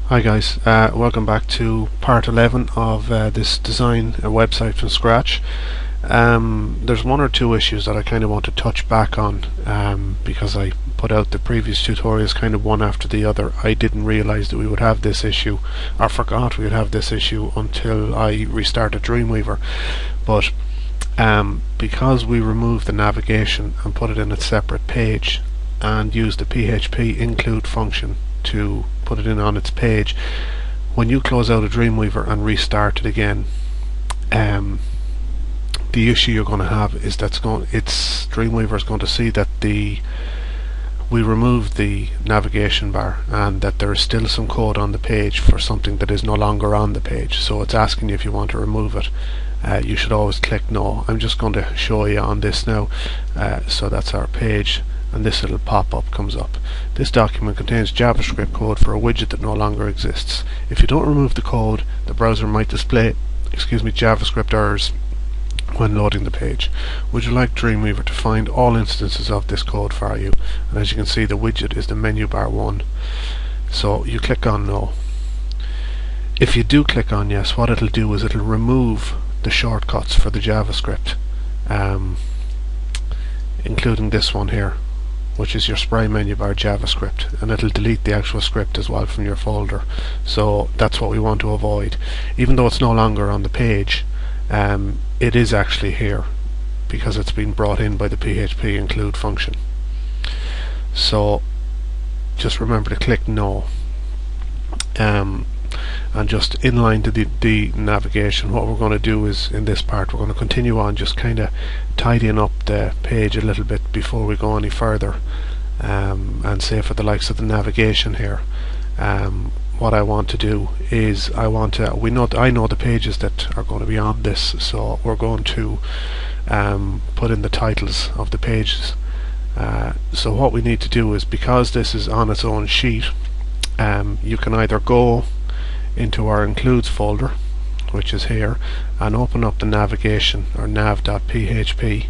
Hi guys, welcome back to part 11 of this design a website from scratch. There's one or two issues that I kind of want to touch back on because I put out the previous tutorials kind of one after the other. I didn't realize that we would have this issue, or forgot we would have this issue until I restarted Dreamweaver. But because we removed the navigation and put it in a separate page and used the PHP include function to put it in on its page, when you close out of Dreamweaver and restart it again, the issue you're going to have is Dreamweaver is going to see that we removed the navigation bar and that there is still some code on the page for something that is no longer on the page. So it's asking you if you want to remove it. You should always click no. I'm just going to show you on this now. So that's our page, and this little pop-up comes up. This document contains JavaScript code for a widget that no longer exists. If you don't remove the code, the browser might display JavaScript errors when loading the page. Would you like Dreamweaver to find all instances of this code for you? And as you can see, the widget is the menu bar one. So you click on no. If you do click on yes, what it'll do is it'll remove the shortcuts for the JavaScript, including this one here, which is your spray menu bar JavaScript, and it'll delete the actual script as well from your folder. So that's what we want to avoid. Even though it's no longer on the page, it is actually here because it's been brought in by the PHP include function. So just remember to click no. And just inline to the navigation, what we're going to do is, in this part, we're going to continue on just kind of tidying up the page a little bit before we go any further. And say for the likes of the navigation here, what I want to do is I know the pages that are going to be on this, so we're going to put in the titles of the pages. So what we need to do is, because this is on its own sheet, you can either go into our includes folder, which is here, and open up the navigation or nav.php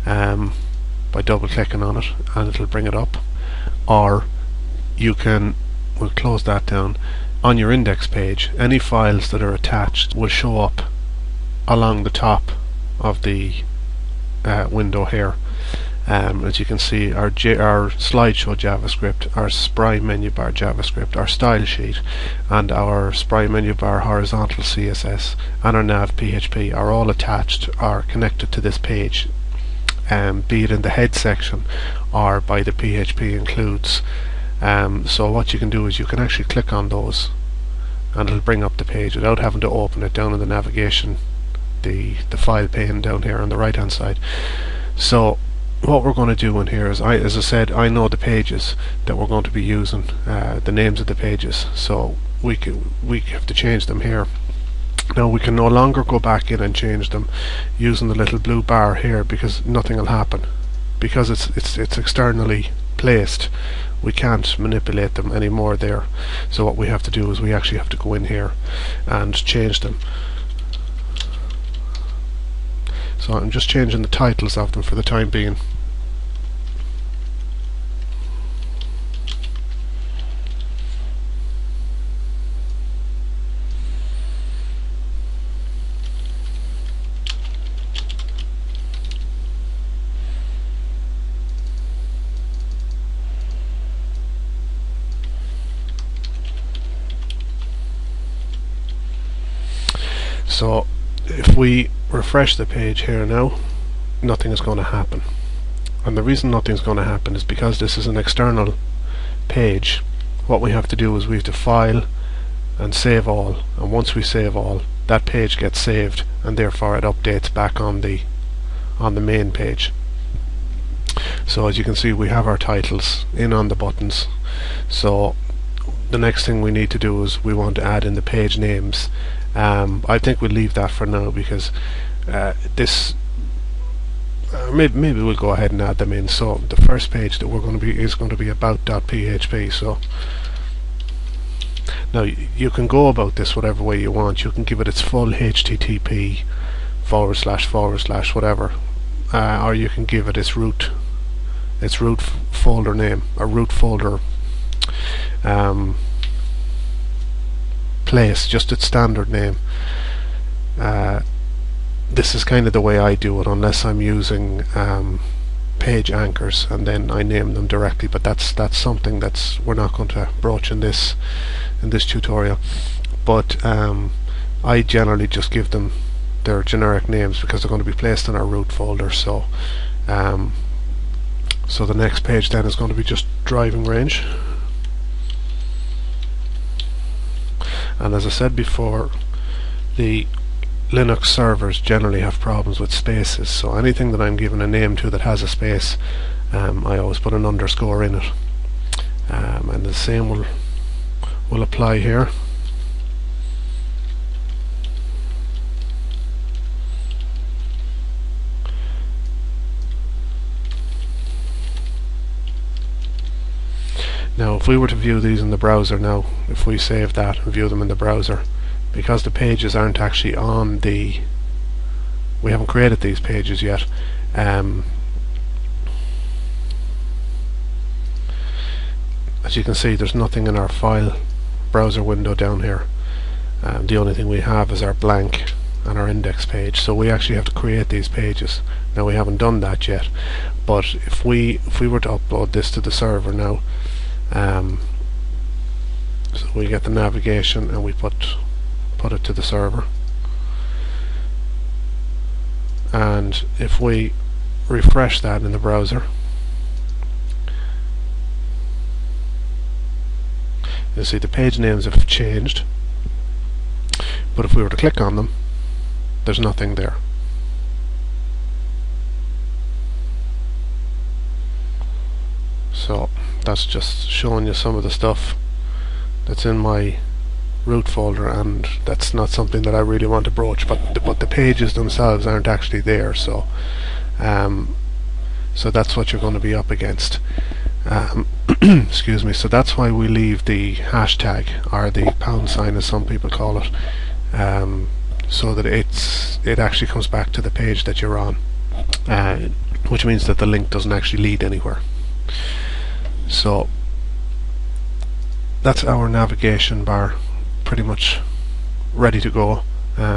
by double clicking on it, and it'll bring it up. Or we'll close that down. On your index page, any files that are attached will show up along the top of the window here. As you can see, our slideshow JavaScript, our spray menu bar JavaScript, our style sheet, and our spray menu bar horizontal CSS, and our nav PHP are all attached or connected to this page, be it in the head section or by the PHP includes. So what you can do is you can actually click on those and it'll bring up the page without having to open it down in the navigation, the file pane down here on the right hand side. So what we're going to do in here is, as I said, I know the pages that we're going to be using, the names of the pages, so we have to change them here. Now we can no longer go back in and change them using the little blue bar here, because nothing will happen, because it's externally placed. We can't manipulate them anymore there. So what we have to do is we actually have to go in here and change them. So I'm just changing the titles of them for the time being. So if we refresh the page here now, nothing is going to happen. And the reason nothing's going to happen is because this is an external page. What we have to do is we have to file and save all, and once we save all, that page gets saved, and therefore it updates back on the main page. So as you can see, we have our titles in on the buttons. So the next thing we need to do is we want to add in the page names. I think we'll leave that for now, because maybe we'll go ahead and add them in. So the first page that is going to be about.php. So now you can go about this whatever way you want. You can give it its full HTTP / whatever, or you can give it its root folder name, or root folder place, just its standard name. This is kind of the way I do it, unless I'm using page anchors, and then I name them directly, but that's something that's we're not going to broach in this tutorial. But I generally just give them their generic names because they're going to be placed in our root folder. So so the next page then is going to be just driving range, and as I said before, the Linux servers generally have problems with spaces, so anything that I'm giving a name to that has a space, I always put an underscore in it, and the same will apply here. Now if we were to view these in the browser now, if we save that and view them in the browser, because the pages aren't actually on we haven't created these pages yet, as you can see, there's nothing in our file browser window down here. The only thing we have is our blank and our index page, so we actually have to create these pages. Now we haven't done that yet, but if we were to upload this to the server now, so we get the navigation and we put it to the server, and if we refresh that in the browser, you'll see the page names have changed, but if we were to click on them, there's nothing there. So that's just showing you some of the stuff that's in my root folder, and that's not something that I really want to broach, but the pages themselves aren't actually there, so so that's what you're going to be up against. Excuse me. So that's why we leave the hashtag, or the # as some people call it, so that it actually comes back to the page that you're on, which means that the link doesn't actually lead anywhere. So that's our navigation bar pretty much ready to go,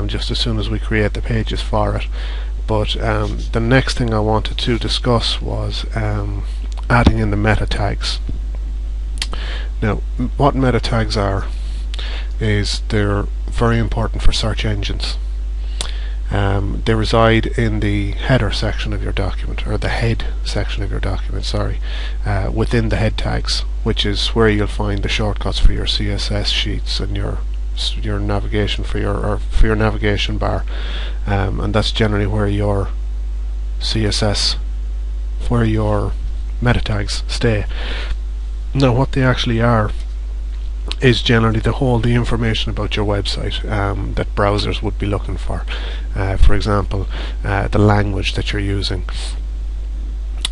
just as soon as we create the pages for it. But the next thing I wanted to discuss was adding in the meta tags. Now, what meta tags are is they're very important for search engines. They reside in the header section of your document, or the head section of your document, sorry, within the head tags, which is where you'll find the shortcuts for your CSS sheets and your navigation for your navigation bar, and that's generally where your CSS, where your meta tags stay. Now, what they actually are is generally to hold the information about your website that browsers would be looking for. For example, the language that you're using,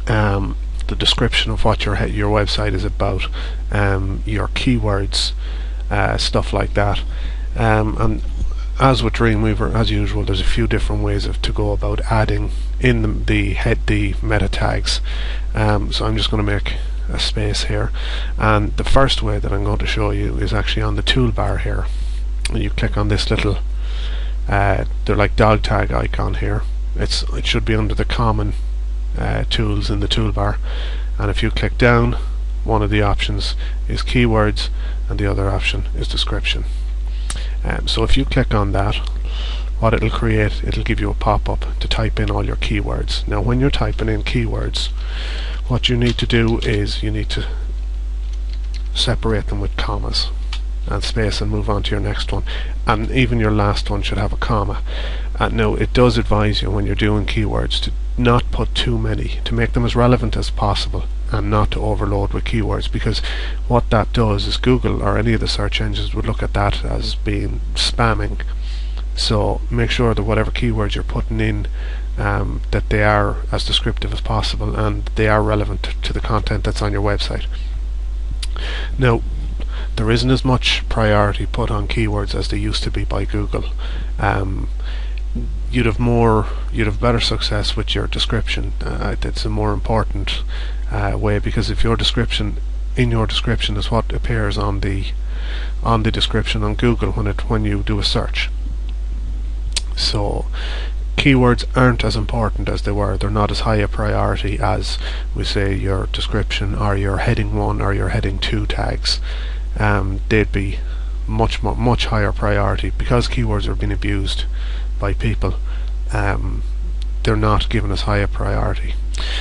the description of what your website is about, your keywords, stuff like that. And as with Dreamweaver, as usual, there's a few different ways to go about adding in the meta tags. So I'm just going to make a space here, and the first way that I'm going to show you is actually on the toolbar here. And you click on this little they're like dog tag icon here. It should be under the common tools in the toolbar, and if you click down, one of the options is keywords and the other option is description. So if you click on that, what it'll create, it'll give you a pop-up to type in all your keywords. Now when you're typing in keywords, what you need to do is you need to separate them with commas and space and move on to your next one, and even your last one should have a comma. Now it does advise you when you're doing keywords to not put too many, to make them as relevant as possible and not to overload with keywords, because what that does is Google or any of the search engines would look at that as being spamming. So make sure that whatever keywords you're putting in, that they are as descriptive as possible and they are relevant to the content that's on your website. Now, there isn't as much priority put on keywords as there used to be by Google. You'd have better success with your description. It's a more important way, because if your description in your description is what appears on the description on Google when you do a search. So keywords aren't as important as they were. They're not as high a priority as, we say, your description or your heading 1 or your heading 2 tags. They'd be much higher priority because keywords are being abused by people. They're not given as high a priority.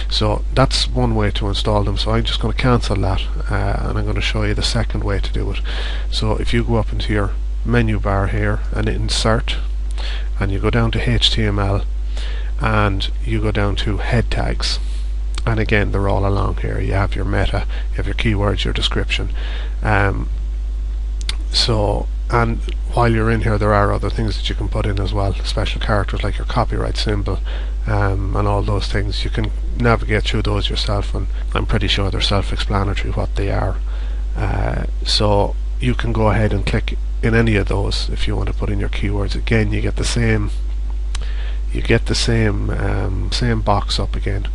So that's one way to install them. So I'm just going to cancel that, and I'm going to show you the second way to do it. So if you go up into your menu bar here and insert, and you go down to HTML, and you go down to head tags, and again they're all along here. You have your meta, you have your keywords, your description. And while you're in here, there are other things that you can put in as well, special characters like your copyright symbol, and all those things. You can navigate through those yourself, and I'm pretty sure they're self-explanatory what they are. So you can go ahead and click in any of those if you want to put in your keywords. Again, you get the same same box up again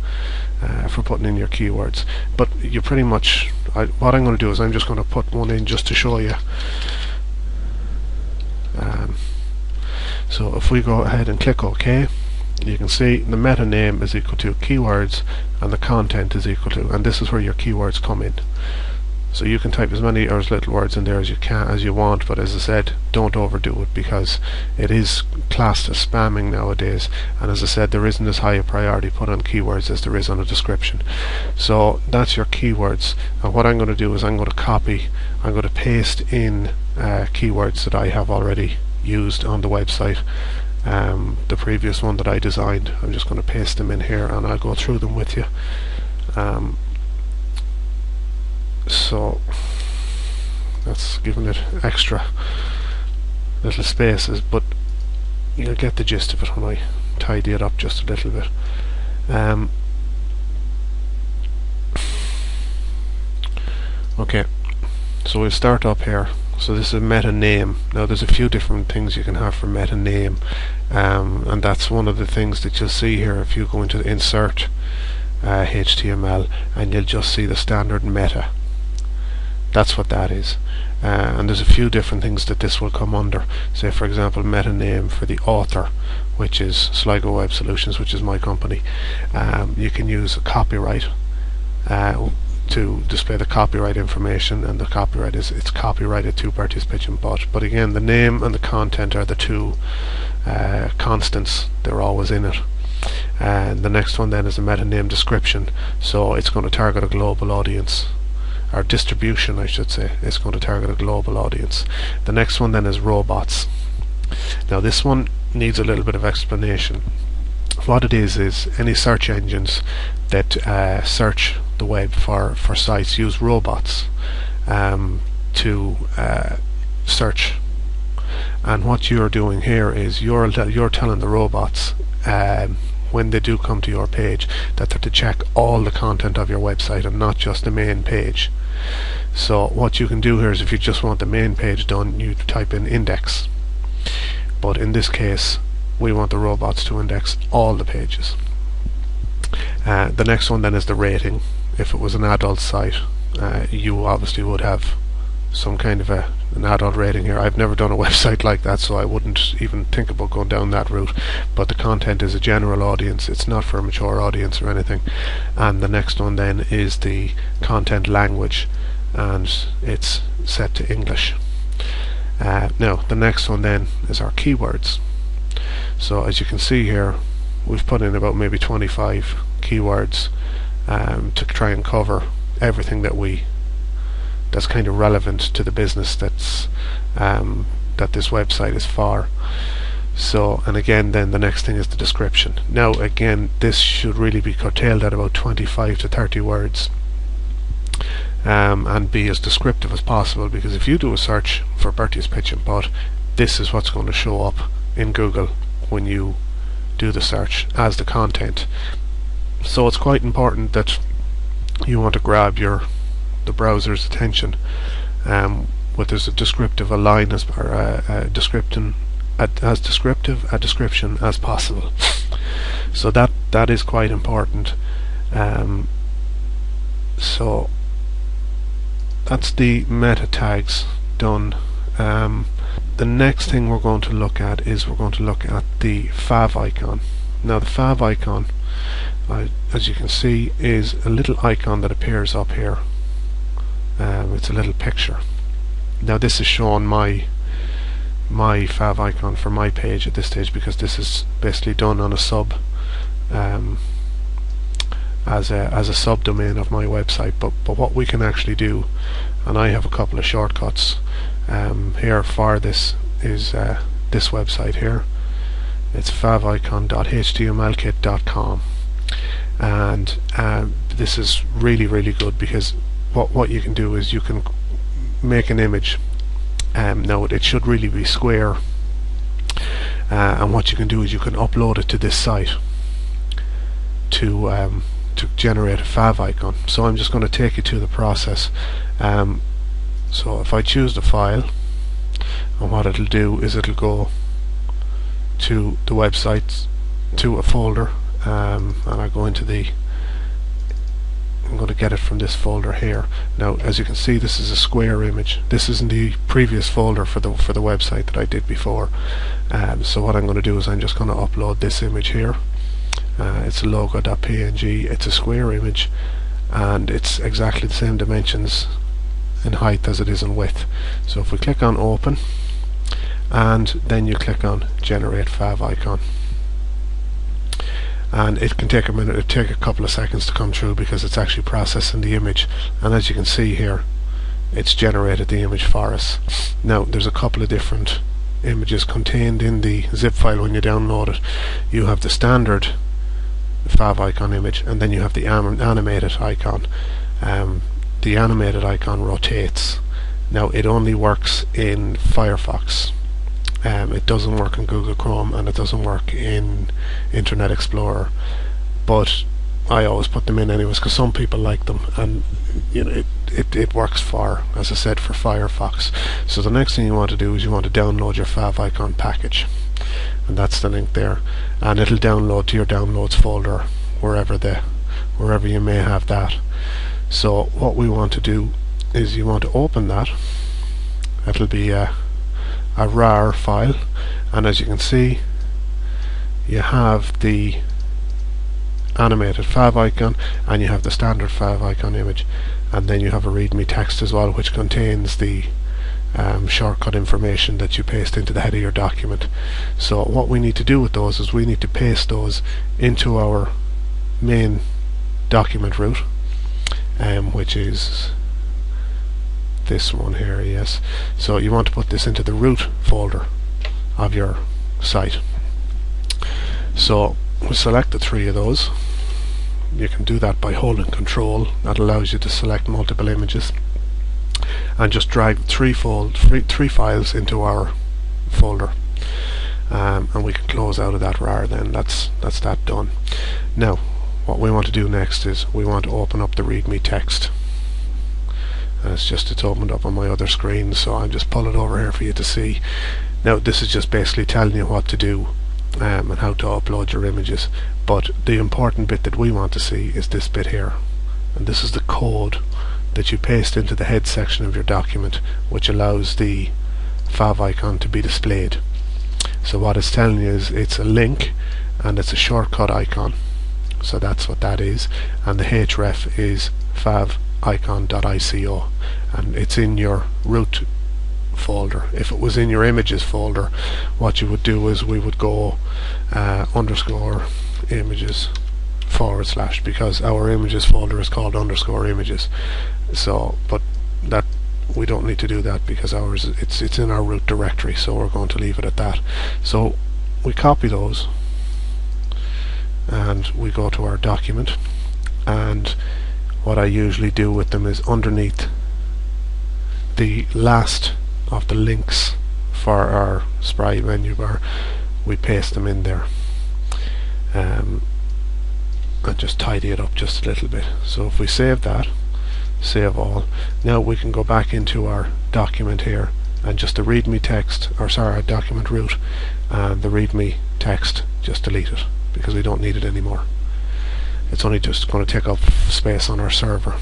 for putting in your keywords. But you pretty much, what I'm going to do is I'm just going to put one in just to show you. So if we go ahead and click OK, you can see the meta name is equal to keywords and the content is equal to, and this is where your keywords come in. So you can type as many or as little words in there as you want, but as I said, don't overdo it because it is classed as spamming nowadays, and as I said, there isn't as high a priority put on keywords as there is on a description. So that's your keywords, and what I'm going to do is I'm going to paste in keywords that I have already used on the website. The previous one that I designed, I'm just going to paste them in here and I'll go through them with you. So that's giving it extra little spaces, but you'll get the gist of it when I tidy it up just a little bit. Okay, so we'll start up here. So this is meta name. Now there's a few different things you can have for meta name, and that's one of the things that you'll see here if you go into the insert HTML, and you'll just see the standard meta. That's what that is. And there's a few different things that this will come under. Say for example, meta name for the author, which is Sligo Web Solutions, which is my company. You can use a copyright to display the copyright information, and the copyright is, it's copyrighted to Bertie's Pitch and Putt. But again, the name and the content are the two constants. They're always in it. And the next one then is the meta name description. So it's going to target a global audience, or distribution I should say. It's going to target a global audience. The next one then is robots. Now this one needs a little bit of explanation. What it is any search engines that search the web for sites use robots to search, and what you're doing here is you're telling the robots when they do come to your page that they're to check all the content of your website and not just the main page. So what you can do here is, if you just want the main page done, you type in index, but in this case we want the robots to index all the pages. The next one then is the rating. If it was an adult site, you obviously would have some kind of an adult rating here. I've never done a website like that, so I wouldn't even think about going down that route, but the content is a general audience, it's not for a mature audience or anything. And the next one then is the content language, and it's set to English. Now the next one then is our keywords. So as you can see here, we've put in about maybe 25 keywords to try and cover everything that's kind of relevant to the business that's that this website is for. So, and again then the next thing is the description. Now again, this should really be curtailed at about 25 to 30 words, and be as descriptive as possible, because if you do a search for Bertie's Pitch and Putt, this is what's going to show up in Google when you do the search as the content. So it's quite important that you want to grab the browser's attention with as descriptive a line as descriptive a description as possible. So that is quite important. So that's the meta tags done. The next thing we're going to look at is we're going to look at the favicon. Now the favicon, as you can see, is a little icon that appears up here. It's a little picture. Now this is showing my favicon for my page at this stage, because this is basically done on a sub as a subdomain of my website. But what we can actually do, and I have a couple of shortcuts here for this, is this website here. It's favicon.htmlkit.com, and this is really good, because what you can do is you can make an image. Now it should really be square, and what you can do is you can upload it to this site to generate a favicon. So I'm just going to take you to the process. So if I choose the file, and what it'll do is it'll go to the website, to a folder, and I go into I'm going to get it from this folder here. Now as you can see, this is a square image. This is in the previous folder for the website that I did before. So what I'm going to do is I'm just going to upload this image here. It's a logo.png. It's a square image, and it's exactly the same dimensions in height as it is in width. So if we click on open, and then you click on generate favicon, and it can take a minute, it'll take a couple of seconds to come through, because it's actually processing the image. And as you can see here, it's generated the image for us. Now there's a couple of different images contained in the zip file when you download it. You have the standard favicon image, and then you have the animated icon. The animated icon rotates. Now it only works in Firefox. It doesn't work in Google Chrome, and it doesn't work in Internet Explorer, but I always put them in anyways, because some people like them, and you know, it works for, as I said, for Firefox. So the next thing you want to do is you want to download your favicon package, and that's the link there, and it'll download to your downloads folder wherever you may have that. So what we want to do is you want to open that. It'll be a RAR file, and as you can see, you have the animated favicon, and you have the standard favicon image, and then you have a readme text as well, which contains the shortcut information that you paste into the head of your document. So what we need to do with those is we need to paste those into our main document root, which is this one here. Yes, so you want to put this into the root folder of your site. So we select the three of those. You can do that by holding Control. That allows you to select multiple images, and just drag three files into our folder, and we can close out of that RAR. Then that's that done. Now what we want to do next is we want to open up the readme text. It's opened up on my other screen, so I'll just pull it over here for you to see. Now this is just basically telling you what to do and how to upload your images, but the important bit that we want to see is this bit here, and this is the code that you paste into the head section of your document, which allows the favicon to be displayed. So what it's telling you is it's a link, and it's a shortcut icon. So that's what that is, and the href is favicon.ico, and it's in your root folder. If it was in your images folder, what you would do is we would go underscore images / because our images folder is called underscore images. So but that we don't need to do that, because ours it's in our root directory, so we're going to leave it at that. So we copy those, and we go to our document, and what I usually do with them is underneath the last of the links for our sprite menu bar, we paste them in there, and just tidy it up just a little bit. So if we save that, save all, now we can go back into our document here, and just the readme text, or sorry, our document root, and the readme text, just delete it, because we don't need it anymore. It's only just going to take up space on our server.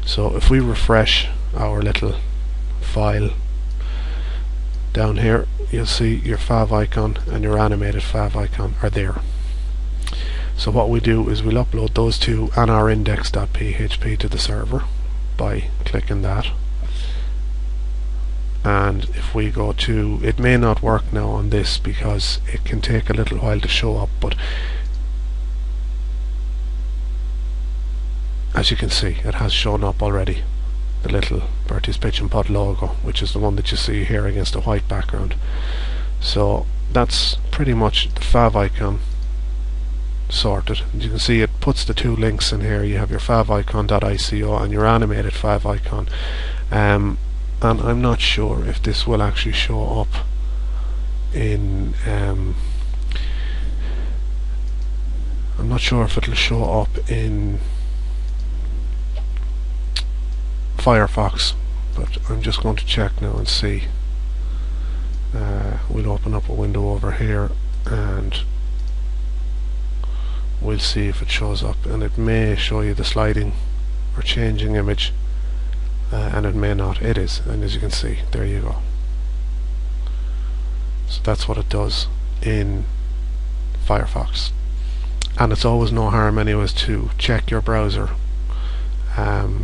So if we refresh our little file down here, you'll see your favicon and your animated favicon are there. So what we do is we'll upload those two and our index.php to the server by clicking that. And if we go to, it may not work now on this because it can take a little while to show up, but as you can see, it has shown up already, the little Bertie's Pitch and Putt logo, which is the one that you see here against a white background. So that's pretty much the favicon sorted. And you can see it puts the two links in here. You have your favicon.ico and your animated favicon. And I'm not sure if this will actually show up in I'm not sure if it'll show up in Firefox, but I'm just going to check now and see. We'll open up a window over here and we'll see if it shows up, and it may show you the sliding or changing image, and it may not. It is, and as you can see, there you go. So that's what it does in Firefox, and it's always no harm anyways to check your browser.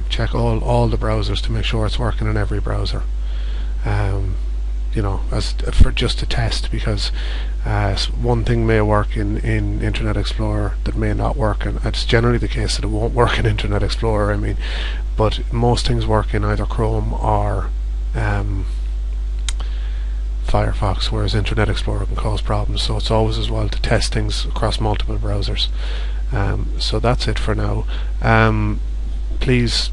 Check all the browsers to make sure it's working in every browser. You know, as for just to test, because one thing may work in Internet Explorer that may not work, and it's generally the case that it won't work in Internet Explorer, I mean, but most things work in either Chrome or Firefox, whereas Internet Explorer can cause problems. So it's always as well to test things across multiple browsers. So that's it for now. Please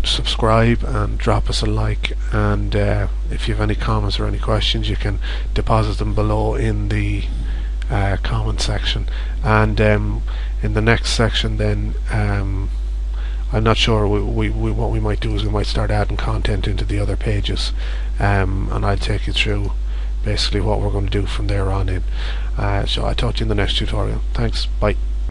subscribe and drop us a like, and if you have any comments or any questions, you can deposit them below in the comment section. And in the next section then, I'm not sure, what we might do is we might start adding content into the other pages, and I'll take you through basically what we're going to do from there on in. So I'll talk to you in the next tutorial. Thanks, bye.